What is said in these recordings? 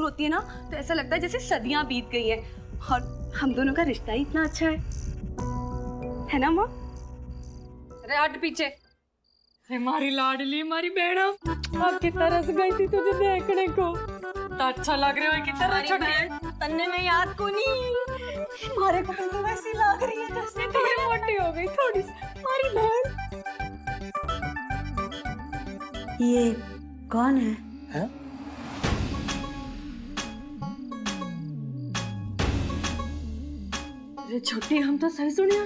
होती है ना तो ऐसा लगता है जैसे सदियां बीत गई हैं। और हम दोनों का रिश्ता ही इतना अच्छा है ना माँ? अरे हट पीछे। हमारी लाडली, हमारी बेड़म, अब कितना रस गई थी तुझे देखने को। तो अच्छा लग रहा है, कितना अच्छा है। तन्ने में याद को नहीं, हमारे को तो वैसी लग रही है जैसे थोड़ी मोटी हो गई थोड़ी सी हमारी बहन। ये कौन है? हैं? अरे छोटी, हम तो सही सुनिया,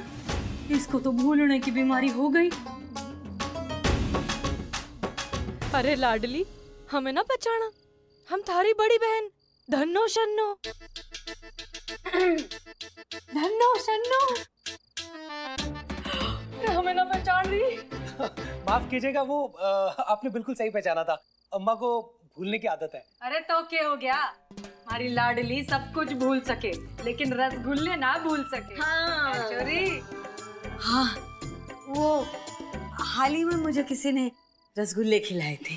इसको तो भूलने की बीमारी हो गई। अरे लाडली, हमें ना पहचाना, हम थारी बड़ी बहन धन्नो शन्नो। धन्नो शन्नो, हमें ना पहचान रही। माफ कीजिएगा, वो आपने बिल्कुल सही पहचाना था। अम्मा को भूलने की आदत है। अरे तो क्या हो गया, हमारी लाडली सब कुछ भूल सके लेकिन रसगुल्ले ना भूल सके। हाँ चोरी। हाँ, वो हाल ही में मुझे किसी ने रसगुल्ले खिलाए थे।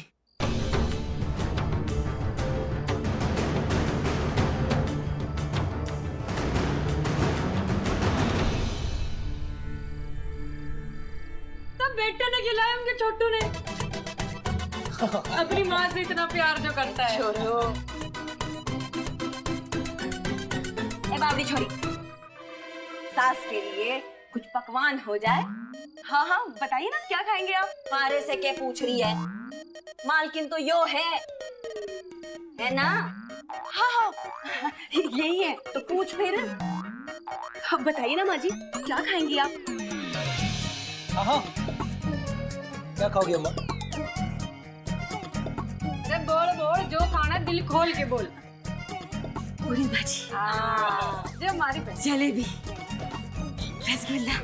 तब बेटे ने खिलाए होंगे छोटू ने। अपनी माँ से इतना प्यार जो करता है। छोड़ो, ए बाबरी छोरी, सास के लिए कुछ पकवान हो जाए। हाँ हाँ बताइए ना, क्या खाएंगे आप? मारे से क्या पूछ रही है, मालकिन तो यो है ना? हाँ हाँ यही है, तो पूछ फिर। हाँ, बताइए ना माँ जी, क्या खाएंगी आप? हाँ, क्या खाओगी अम्मा? अरे बोल बोल, जो खाना दिल खोल के बोल। पूरी भाजी, जो हमारी बहन। जलेबी, रसगुल्ला,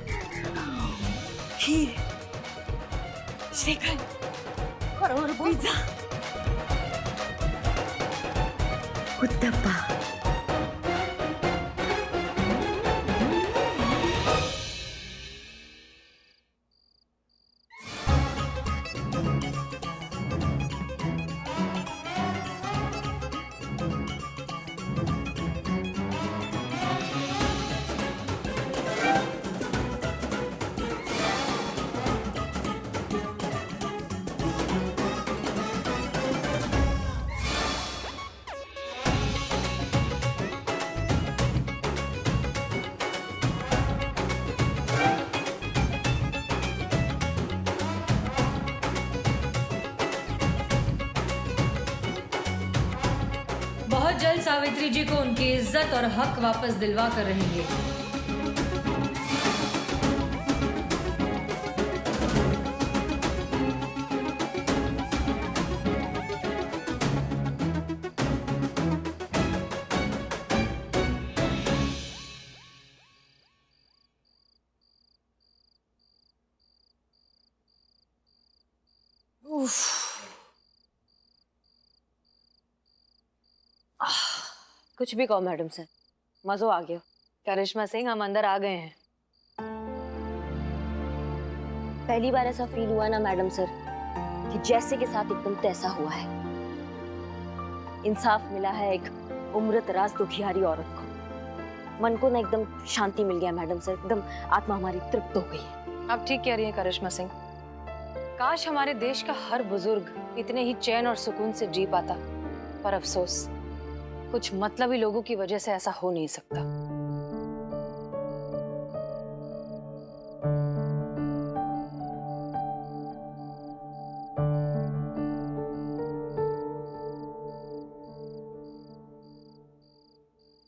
खीर, श्रीखंड और पिज्जा, उत्तप्पा। बहुत जल्द सावित्री जी को उनकी इज्जत और हक वापस दिलवा कर रहेंगे। कुछ भी कहो मैडम सर, मजो आ गया। करिश्मा सिंह, हम अंदर आ गए हैं। पहली बार ऐसा फील हुआ ना मैडम सर कि जैसे के साथ एकदम तैसा हुआ है। इंसाफ मिला है एक उम्र दराज दुखियारी औरत को। मन को ना एकदम शांति मिल गया मैडम सर, एकदम आत्मा हमारी तृप्त हो गई है। आप ठीक कह रही हैं करिश्मा सिंह। काश हमारे देश का हर बुजुर्ग इतने ही चैन और सुकून से जी पाता, पर अफसोस कुछ मतलबी लोगों की वजह से ऐसा हो नहीं सकता।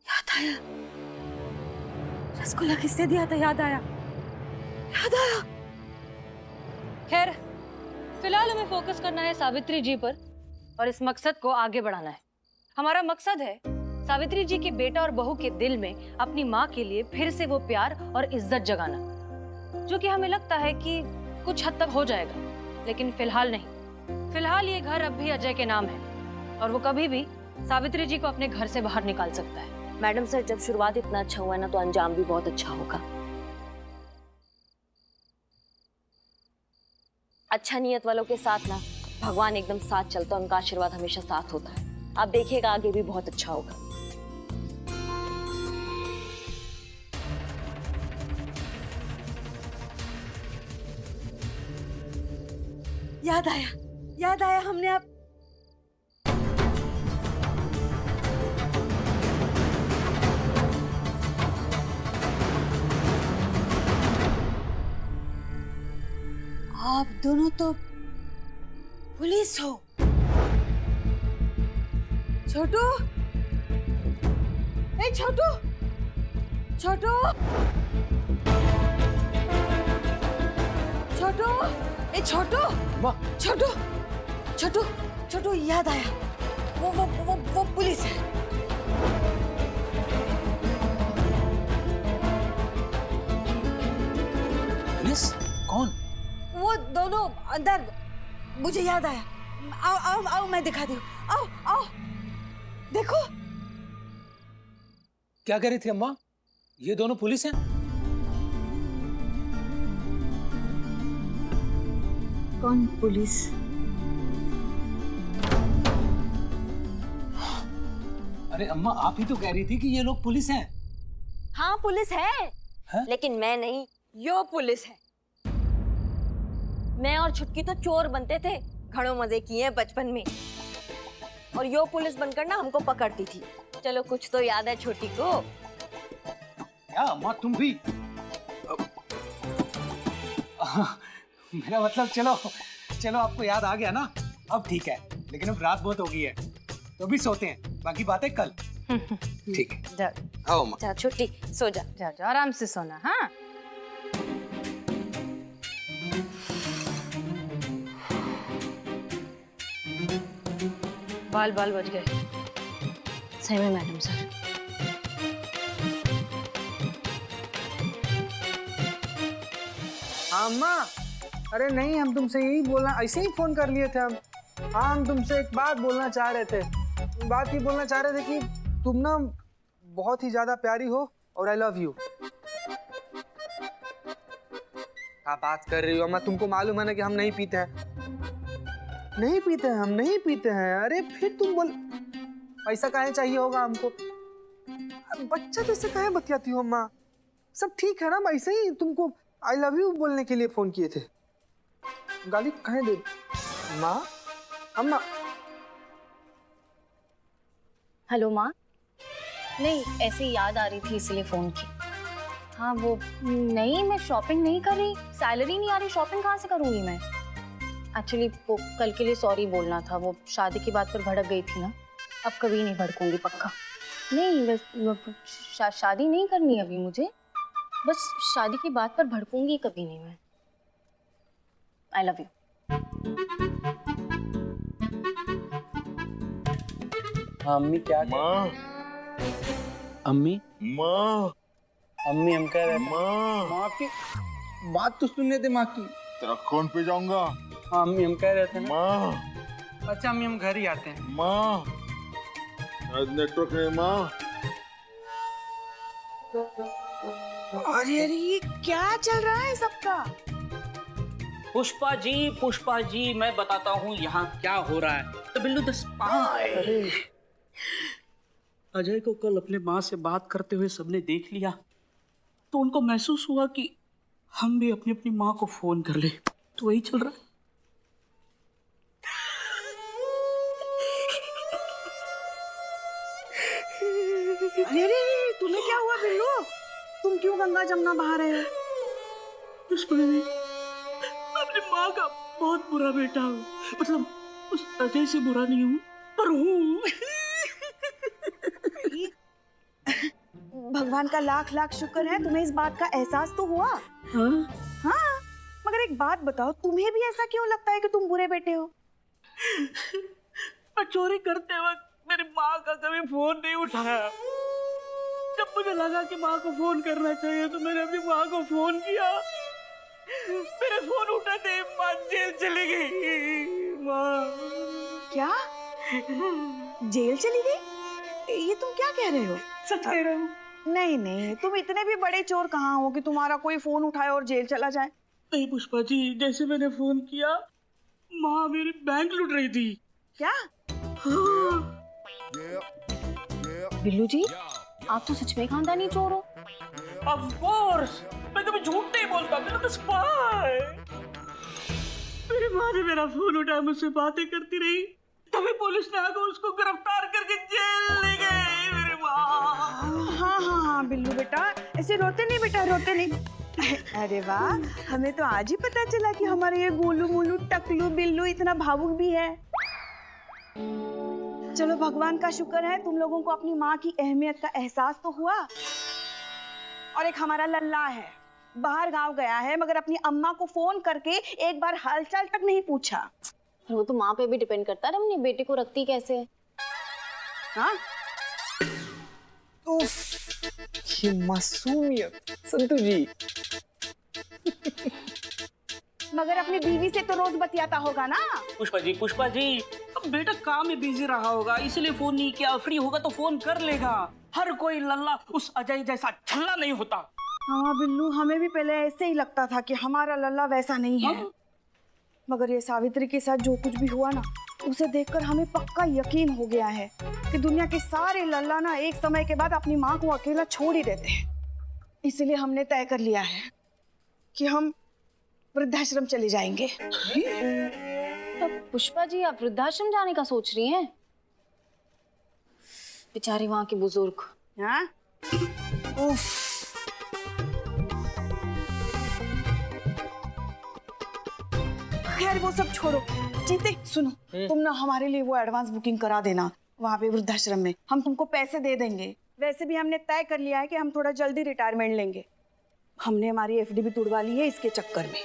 याद आया, रसगुल्ला किसने दिया था? याद आया, याद आया। खैर, फिलहाल हमें फोकस करना है सावित्री जी पर और इस मकसद को आगे बढ़ाना है। हमारा मकसद है सावित्री जी के बेटा और बहू के दिल में अपनी माँ के लिए फिर से वो प्यार और इज्जत जगाना, जो कि हमें लगता है कि कुछ हद तक हो जाएगा, लेकिन फिलहाल नहीं। फिलहाल ये घर अब भी अजय के नाम है और वो कभी भी सावित्री जी को अपने घर से बाहर निकाल सकता है। मैडम सर, जब शुरुआत इतना अच्छा हुआ ना तो अंजाम भी बहुत अच्छा होगा। अच्छा नियत वालों के साथ ना भगवान एकदम साथ चलता है, उनका आशीर्वाद हमेशा साथ होता है। आप देखिएगा आगे भी बहुत अच्छा होगा। याद आया हमने आप दोनों तो पुलिस हो। छोटू, ए छोटू, छोटू, छोटू, ए छोटू, माँ छोटू, छोटू, छोटू, याद आया, वो पुलिस है। पुलिस? कौन? वो दोनों अंदर, मुझे याद आया। आओ आओ आओ, मैं दिखाती हूँ। आओ आओ, देखो। क्या कह रही थी अम्मा? ये दोनों पुलिस हैं? कौन पुलिस? अरे अम्मा, आप ही तो कह रही थी कि ये लोग पुलिस हैं। हाँ पुलिस है, लेकिन मैं नहीं, यो पुलिस है। मैं और छुटकी तो चोर बनते थे, घड़ों मजे किए बचपन में, और यो पुलिस बनकर ना हमको पकड़ती थी। चलो कुछ तो याद है छोटी को। क्या अम्मा, तुम भी? मेरा मतलब, चलो चलो, आपको याद आ गया ना, अब ठीक है। लेकिन अब रात बहुत हो गई है, तो भी सोते हैं, बाकी बातें कल। ठीक है, जा आओ अम्मा। जा छोटी, सो जा। जा जा, आराम से सोना। हाँ, बाल बाल बच गए। सही में मैडम सर। हाँ अम्मा, अरे नहीं, हम तुमसे यही बोलना, ऐसे ही फोन कर लिए थे हम। हाँ, हम तुमसे एक बात बोलना चाह रहे थे। बात ये बोलना चाह रहे थे कि तुम ना बहुत ही ज्यादा प्यारी हो, और आई लव यू। क्या बात कर रही हो अम्मा? तुमको मालूम है ना कि हम नहीं पीते हैं। नहीं पीते हैं, हम नहीं पीते हैं। अरे फिर तुम बोल, पैसा काहे चाहिए होगा हमको? बच्चा जैसे काहे बतियाती हो अम्मा? सब ठीक है ना? हम ऐसे ही तुमको आई लव यू बोलने के लिए फोन किए थे। गाली काहे दे माँ? अम्मा। हेलो माँ। नहीं, ऐसे ही याद आ रही थी इसलिए फोन की। हाँ वो नहीं, मैं शॉपिंग नहीं कर रही, सैलरी नहीं आ रही, शॉपिंग कहाँ से करूँगी मैं? एक्चुअली वो कल के लिए सॉरी बोलना था, वो शादी की बात पर भड़क गई थी ना। अब कभी नहीं भड़कूंगी, पक्का नहीं। बस शादी नहीं करनी अभी मुझे, बस शादी की बात पर भड़कूंगी कभी नहीं मैं। I love you. अम्मी क्या? माँ, अम्मी माँ, अम्मी हम कह रहे थे माँ, माँ की बात तो सुनने दे माँ की। तेरा कौन पे जाऊंगा? हाँ अम्मी हम कह रहे थे ना। माँ, अच्छा अम्मी, हम घर ही आते हैं। माँ, आज नेटवर्क नहीं माँ। अरे अरे, ये क्या चल रहा है सबका? पुष्पा जी, मैं बताता हूँ यहाँ क्या हो रहा है। तो बिल्लू द स्पाई। अजय को कल अपने माँ से बात करते हुए सबने देख लिया, तो उनको महसूस हुआ कि हम भी अपनी अपनी माँ को फोन कर ले। तो वही चल रहा है। अरे अरे, तुम्हें क्या हुआ बिल्लू? तुम क्यों गंगा जमुना बहा रहे हो? पुष्पा जी, मैं अपनी माँ का बहुत बुरा बेटा हूँ। मतलब उस अजय से बुरा नहीं हूँ, पर हूँ। भगवान का लाख लाख शुक्र है तुम्हें इस बात का एहसास तो हुआ। हाँ, मगर एक बात बताओ, तुम्हें भी ऐसा क्यों लगता है कि तुम बुरे बेटे हो? मैं चोरी करते वक्त मेरी माँ का कभी फोन नहीं उठाया। जब मुझे लगा कि माँ को फोन करना चाहिए, तो मैंने अपनी माँ को फोन किया। मेरे फोन उठाते ही माँ जेल चली गई। माँ। क्या? जेल चली गई? ये तुम क्या कह रहे हो? सच कह रहा हूँ। नहीं नहीं, तुम इतने भी बड़े चोर कहाँ हो कि तुम्हारा कोई फोन उठाए और जेल चला जाए। नहीं पुष्पा जी, जैसे मैंने फोन किया, माँ मेरी बैंक लूट रही थी। क्या? हाँ। बिल्लू जी, आप तो सच में खानदानी चोर हो। ऑफ कोर्स, मैं कभी झूठ नहीं बोलता, मैं तो स्पाई। मेरी माँ ने मेरा फोन उठाया, मुझसे बातें करती रही, तभी पुलिस ने आकर उसको गिरफ्तार करके जेल ले गई। मेरी माँ। हाँ हाँ हाँ बिल्लू बेटा, ऐसे रोते नहीं बेटा, रोते नहीं। अरे वाह, हमें तो आज ही पता चला कि हमारे ये गोलू मोलू टकलू बिल्लू इतना भावुक भी है। चलो भगवान का शुक्र है, तुम लोगों को अपनी माँ की अहमियत का एहसास तो हुआ। और एक हमारा लल्ला है, बाहर गांव गया है, मगर अपनी अम्मा को फोन करके एक बार हालचाल तक नहीं पूछा। वो तो माँ पे भी डिपेंड करता है, अपनी बेटे को रखती कैसे है। हाँ उफ, ये मासूमियत संतु जी। मगर अपनी बीवी से तो रोज बतियाता होगा ना। पुष्पा जी, अब बेटा काम में बिजी रहा होगा, इसलिए फोन नहीं किया। फ्री होगा तो फोन कर लेगा। हर कोई लल्ला उस अजय जैसा छल्ला नहीं होता। हाँ बिल्लू, हमें भी पहले ऐसे ही लगता था कि हमारा लल्ला वैसा नहीं है। मगर ये सावित्री के साथ जो कुछ भी हुआ ना, उसे देखकर हमें पक्का यकीन हो गया है कि दुनिया के सारे लल्ला ना एक समय के बाद अपनी माँ को अकेला छोड़ ही देते हैं। इसलिए हमने तय कर लिया है कि हम वृद्धाश्रम चले जाएंगे। तो पुष्पा जी, आप वृद्धाश्रम जाने का सोच रही हैं? बेचारी वहाँ की बुजुर्ग। हाँ उफ, खैर वो सब छोड़ो। जीते सुनो, तुम ना हमारे लिए वो एडवांस बुकिंग करा देना वहाँ पे वृद्धाश्रम में। हम तुमको पैसे दे देंगे। वैसे भी हमने तय कर लिया है कि हम थोड़ा जल्दी रिटायरमेंट लेंगे। हमने हमारी एफडी भी तुड़वा ली है इसके चक्कर में।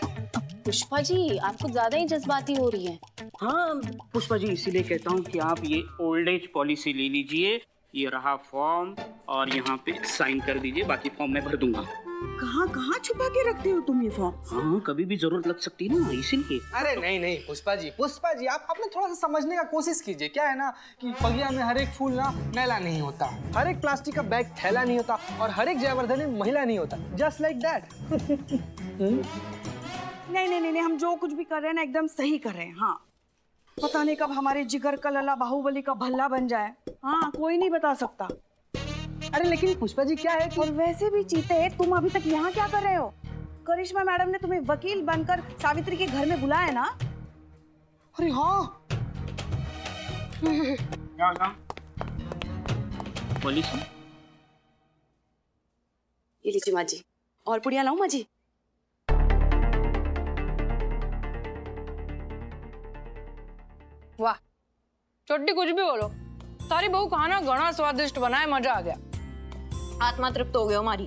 पुष्पा जी, आप कुछ ज्यादा ही जज्बाती हो रही हैं। हाँ पुष्पा जी, इसीलिए कहता हूँ कि आप ये ओल्ड एज पॉलिसी ले लीजिए। ये रहा फॉर्म, और यहाँ पे साइन कर दीजिए, बाकी फॉर्म मैं भर दूंगा। कहाँ कहाँ छुपा के रखते हो तुम ये फॉर्म? हाँ, कभी भी जरूरत लग सकती है ना, इसीलिए। अरे नहीं पुष्पा जी, आप अपने थोड़ा सा समझने का कोशिश कीजिए। क्या है ना कि बगिया में हर एक फूल ना मैला नहीं होता, हर एक प्लास्टिक का बैग थैला नहीं होता, और हर एक जयवर्धन में महिला नहीं होता। Just like that. नहीं, हम जो कुछ भी कर रहे हैं ना एकदम सही कर रहे हैं। हाँ, पता नहीं कब हमारे जिगर का लला बाहुबली का भल्ला बन जाए। हाँ, कोई नहीं बता सकता। अरे लेकिन पुष्पा जी क्या है कि... और वैसे भी चीते, तुम अभी तक यहाँ क्या कर रहे हो? करिश्मा मैडम ने तुम्हें वकील बनकर सावित्री के घर में बुलाया ना? अरे हाँ, क्या पुलिस? ये लीजिए माँ जी, और पुड़िया लाऊं माँ जी? वाह, छोटी कुछ भी बोलो, सारी बहू खाना घना स्वादिष्ट बना है, मजा आ गया। आत्मा तृप्त हो गया हमारी।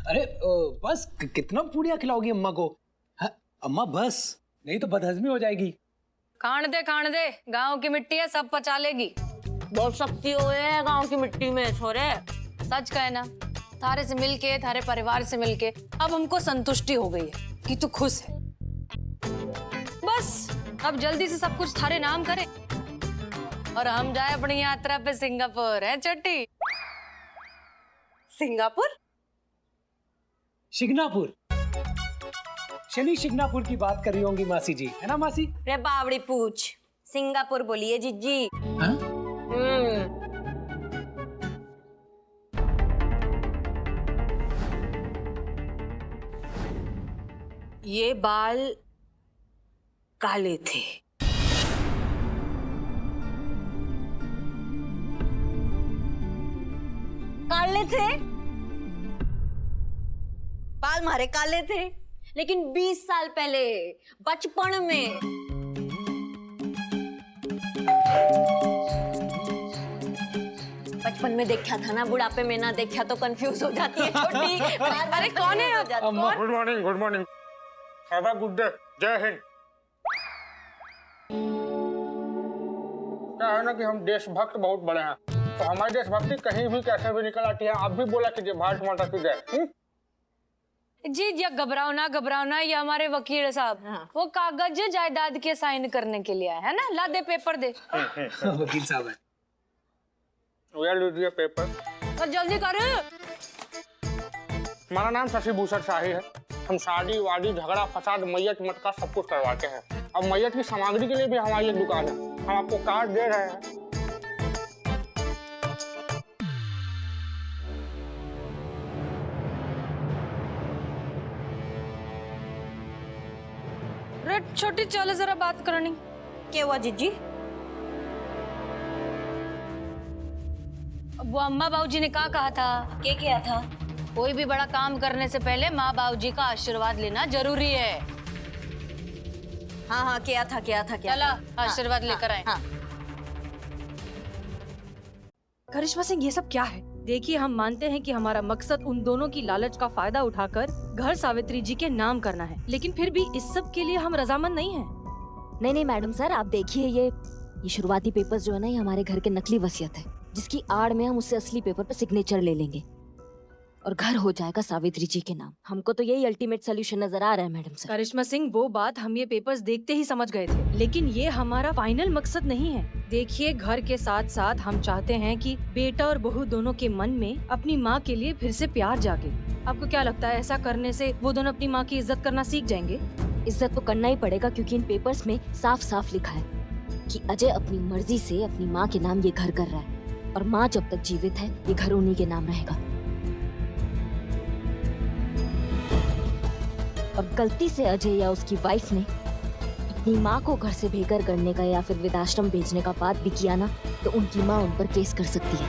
अरे बस कितना पूड़िया खिलाओगी अम्मा को? हाँ, अम्मा बस, नहीं तो बदहजमी हो जाएगी। खान दे, गांव की मिट्टी है, सब पचा लेगी। बहुत शक्ति हो है गांव की मिट्टी में छोरे। सच कहे ना, थारे से मिलके, थारे परिवार से मिलके अब हमको संतुष्टि हो गई है कि तू खुश है। बस अब जल्दी से सब कुछ थारे नाम करे और हम जाए अपनी यात्रा पे सिंगापुर। है छोटी? सिंगापुर? शिग्नापुर, शनि शिग्नापुर की बात कर रही होंगी मासी जी, है ना मासी? रे बावड़ी पूछ, सिंगापुर बोलिए जीजी। हाँ? ये बाल काले थे। काले थे? बाल मारे काले थे, लेकिन 20 साल पहले बचपन में देखा था ना, बुढ़ापे में ना देखा तो कंफ्यूज हो जाती है छोटी। अरे कौन है? Good morning, have a good day, जय हिंद। क्या है ना कि हम देशभक्त बहुत बड़े हैं, तो हमारी देशभक्ति कहीं भी कैसे भी निकल आती है। आप भी बोला कीजिए भारत माता की जय। जी जी, घबराओ ना, ये हमारे वकील साहब, वो कागज जायदाद के साइन करने के लिए आए है ना। ला दे पेपर दे। वकील साहब है। लीजिए पेपर, और जल्दी कर। हमारा नाम शशि भूषण शाही है। हम शादी वादी झगड़ा फसाद मैयत मटका सब कुछ करवाते हैं। अब मैयत की सामग्री के लिए भी हमारी एक दुकान है। हम आपको कार्ड दे रहे हैं। रेड छोटी चलो जरा बात करनी। क्या हुआ जीजी? वो अम्मा बाबूजी ने क्या कहा था? क्या किया था? कोई भी बड़ा काम करने से पहले माँ बाबूजी का आशीर्वाद लेना जरूरी है। हाँ हाँ क्या था क्या था क्या चला था? आशीर्वाद लेकर आए। हाँ। करिश्मा सिंह ये सब क्या है? देखिए हम मानते हैं कि हमारा मकसद उन दोनों की लालच का फायदा उठाकर घर सावित्री जी के नाम करना है, लेकिन फिर भी इस सब के लिए हम रजामंद नहीं हैं। नहीं मैडम सर, आप देखिए ये शुरुआती पेपर्स जो है ना, ये हमारे घर के नकली वसीयत है, जिसकी आड़ में हम उससे असली पेपर पर सिग्नेचर ले लेंगे और घर हो जाएगा सावित्री जी के नाम। हमको तो यही अल्टीमेट सोल्यूशन नजर आ रहा है मैडम सर। करिश्मा सिंह वो बात हम ये पेपर्स देखते ही समझ गए थे, लेकिन ये हमारा फाइनल मकसद नहीं है। देखिए घर के साथ साथ हम चाहते हैं कि बेटा और बहू दोनों के मन में अपनी माँ के लिए फिर से प्यार जागे। आपको क्या लगता है ऐसा करने से वो दोनों अपनी माँ की इज्जत करना सीख जाएंगे? इज्जत तो करना ही पड़ेगा, क्योंकि इन पेपर्स में साफ साफ लिखा है कि अजय अपनी मर्जी से अपनी माँ के नाम ये घर कर रहा है और माँ जब तक जीवित है ये घर उन्हीं के नाम रहेगा। और गलती से अजय या उसकी वाइफ ने अपनी माँ को घर से बेघर करने का या फिर वृद्धाश्रम भेजने का बात भी किया ना, तो उनकी माँ उन पर केस कर सकती है।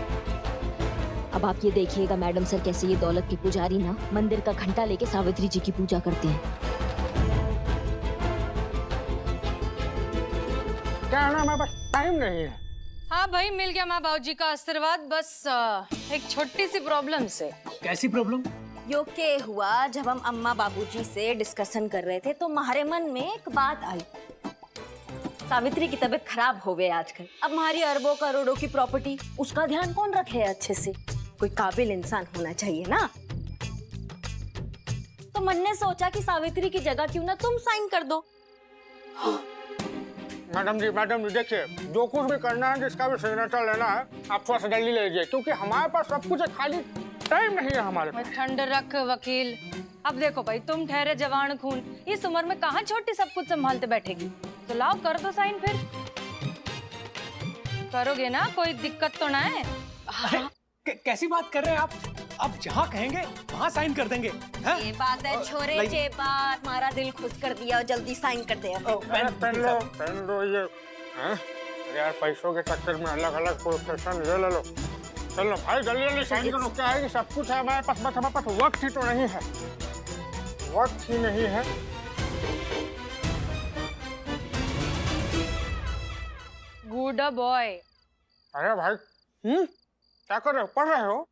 अब आप ये देखिएगा मैडम सर कैसे ये दौलत के पुजारी ना मंदिर का घंटा लेके सावित्री जी की पूजा करते हैं। क्या है ना, हमारे पास टाइम नहीं है। हाँ भाई मिल गया माँ बाबूजी का आशीर्वाद, बस एक छोटी सी प्रॉब्लम से। कैसी प्रॉब्लम? यो के हुआ जब हम अम्मा बाबूजी से डिस्कशन कर रहे थे तो हमारे मन में एक बात आई। सावित्री की तबीयत खराब हो गई आजकल। अब हमारी अरबों करोड़ों की प्रॉपर्टी, उसका ध्यान कौन रखे अच्छे से? कोई काबिल इंसान होना चाहिए ना। तो मन ने सोचा कि सावित्री की जगह क्यों ना तुम साइन कर दो। मैडम जी देखिए, जो कुछ भी करना है, जिसका भी सिग्नेचर लेना है, आप थोड़ा सा जल्दी ले लीजिए, क्योंकि हमारे पास सब कुछ है, खाली टाइम नहीं है हमारे पास। ठंड रख वकील। अब देखो भाई तुम ठहरे जवान खून, इस उम्र में कहाँ छोटी सब कुछ संभालते बैठेगी। तो लाओ कर दो साइन, फिर करोगे ना, कोई दिक्कत तो ना है। कैसी बात कर रहे हैं आप? आप जहाँ कहेंगे वहाँ साइन कर देंगे। ये बात है छोरे चेपा, हमारा दिल खुश कर दिया और जल्दी साइन कर दिया। पेन लो ये। यार पैसों के चक्कर में अलग अलग प्रोफेशन ले लो। चलो भाई जल्दी जल्दी साइन करो। क्या है कि सब कुछ है हमारे पास, बस हमारे पास वक्त ही तो नहीं है। वक्त ही नहीं है। Good boy. अरे भाई क्या कर रहे हो? पढ़ रहे हो?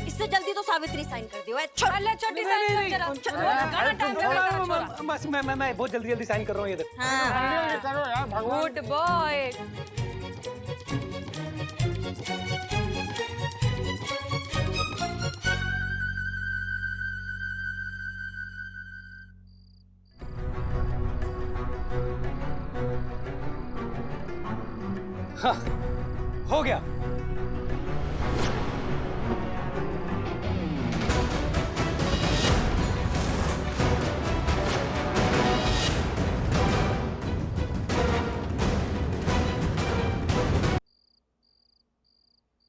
इससे जल्दी तो सावित्री साइन कर दियो। छोटी साइन बस मैं बहुत जल्दी साइन कर रहा हूँ। ये देखो। जल्दी करो यार भगवान। Good boy. हाँ, हो गया।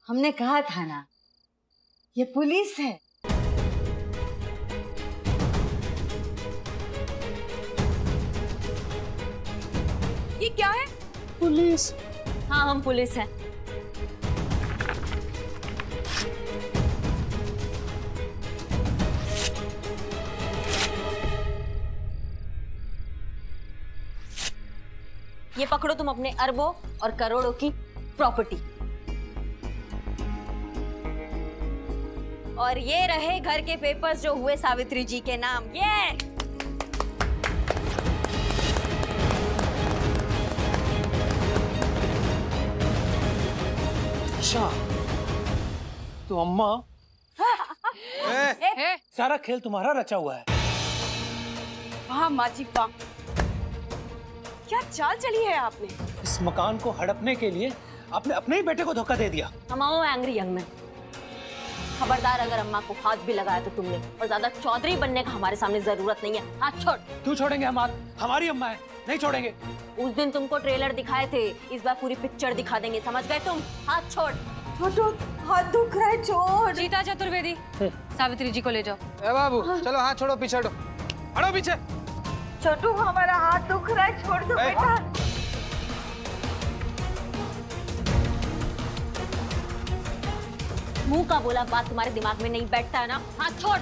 हमने कहा था ना, ये पुलिस है। ये क्या है? पुलिस? हाँ हम पुलिस हैं। ये पकड़ो तुम अपने अरबों और करोड़ों की प्रॉपर्टी। और ये रहे घर के पेपर्स जो हुए सावित्री जी के नाम। ये अच्छा, तो अम्मा सारा खेल तुम्हारा रचा हुआ है। वाह माँ जी वाह, क्या चाल चली है आपने। इस मकान को हड़पने के लिए आपने अपने ही बेटे को धोखा दे दिया। हम आओ एंग्री यंग मैन। खबरदार, अगर अम्मा को हाथ भी लगाया तो तुमने, और ज्यादा चौधरी बनने का हमारे सामने जरूरत नहीं है। हाथ छोड़। क्यों छोड़ेंगे हम हाथ? हमारी अम्मा है, नहीं छोड़ेंगे। उस दिन तुमको ट्रेलर दिखाए थे, इस बार पूरी पिक्चर दिखा देंगे, समझ गए तुम? हाथ छोड़। छोटू हाथ दुख रहा है, छोड़। जीता चतुर्वेदी, सावित्री जी को ले जाओ। ए बाबू चलो हाथ छोड़ो, पीछे हटो, हटो पीछे। छोटू हमारा हाथ दुख रहा है, छोड़ दो ए, बेटा। मुंह का बोला बात तुम्हारे दिमाग में नहीं बैठता है ना? हाथ छोड़।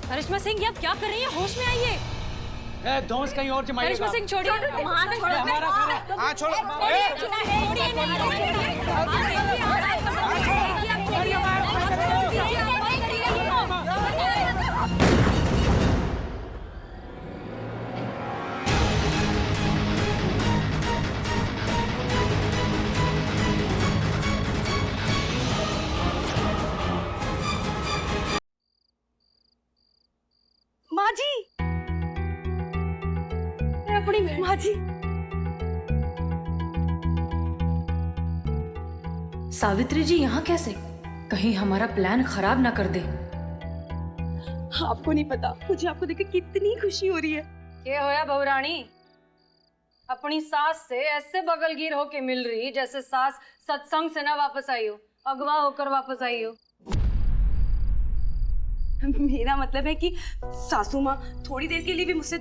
करिश्मा सिंह, ये आप क्या कर रही हैं? होश में आइए। दोस्त कहीं और जमाइएगा। करिश्मा सिंह छोड़िए। हाथ छोड़। हमारा घर है। हाथ छोड़ो। माँ जी, अपनी माँ जी। सावित्री जी यहाँ कैसे? कहीं हमारा प्लान खराब ना कर दे। आपको नहीं पता, मुझे आपको देख के कितनी खुशी हो रही है। ये होया बहुरानी, अपनी सास से ऐसे बगलगीर होके मिल रही जैसे सास सत्संग से ना वापस आई हो, अगवा होकर वापस आई हो। मेरा मतलब है कि सासू माँ थोड़ी देर के लिए भी मुझसे